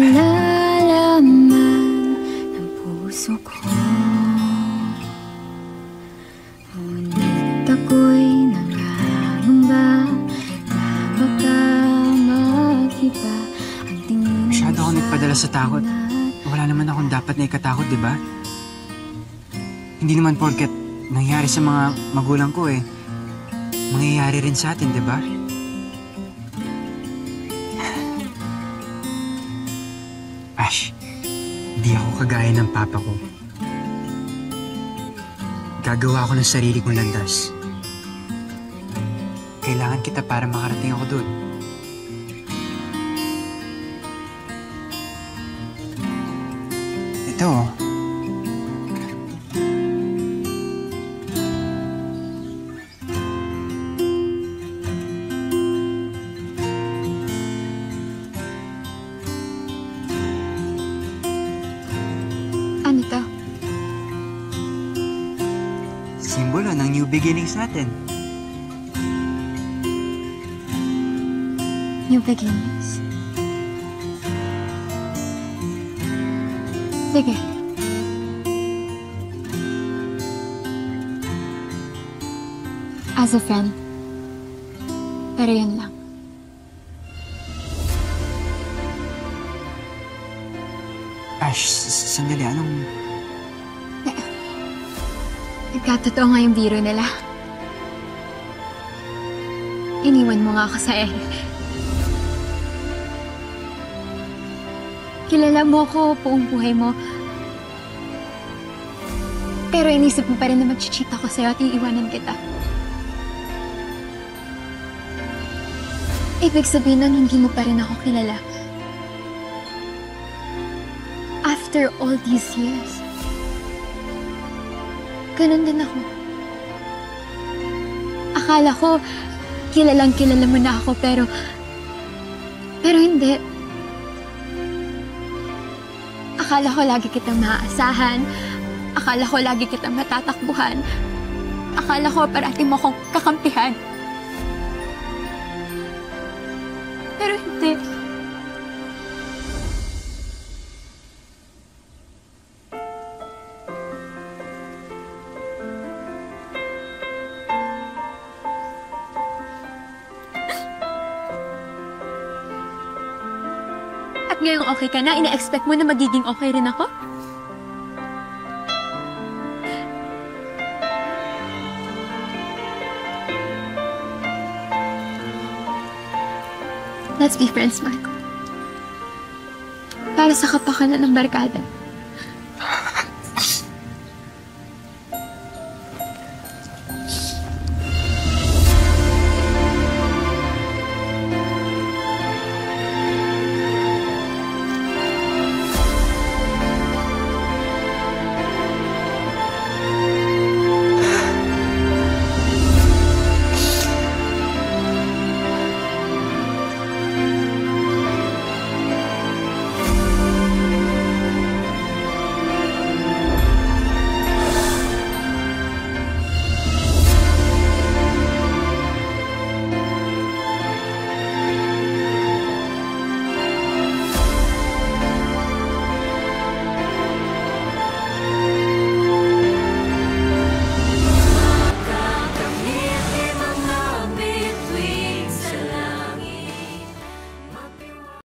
nilalaman ng puso ko. Ngunit ako'y nangangamba na baka mag-iba ang tingin. Masyado ako nagpadala sa takot. Wala naman akong dapat na ikatakot, di ba? Hindi naman porket nangyari sa mga magulang ko mangyayari rin sa atin, di ba? Ash, hindi ako kagaya ng papa ko. Gagawa ako ng sarili kong landas. Kailangan kita para makarating ako doon. Ito. Ano to? Simbolo ng new beginnings natin. New beginnings? Sige. As a friend. Pero yun lang. Ash, sandali, anong... Nagkatotoo nga yung biro nila. Iniwan mo nga ako sa Eric. Kilala mo ko buong buhay mo. Pero inisip mo pa rin na mag-cheat ako sa'yo at iiwanan kita. Ibig sabihin nun, hindi mo pa rin ako kilala. After all these years, ganun din ako. Akala ko, kilalang kilala mo na ako, pero hindi. Akala ko lagi kitang maaasahan. Akala ko lagi kitang matatakbuhan. Akala ko parati mo akong kakampihan. Pero hindi. At ngayong okay ka na, ina-expect mo na magiging okay rin ako? Let's be friends, Marco. Para sa kapakanan ng barkada.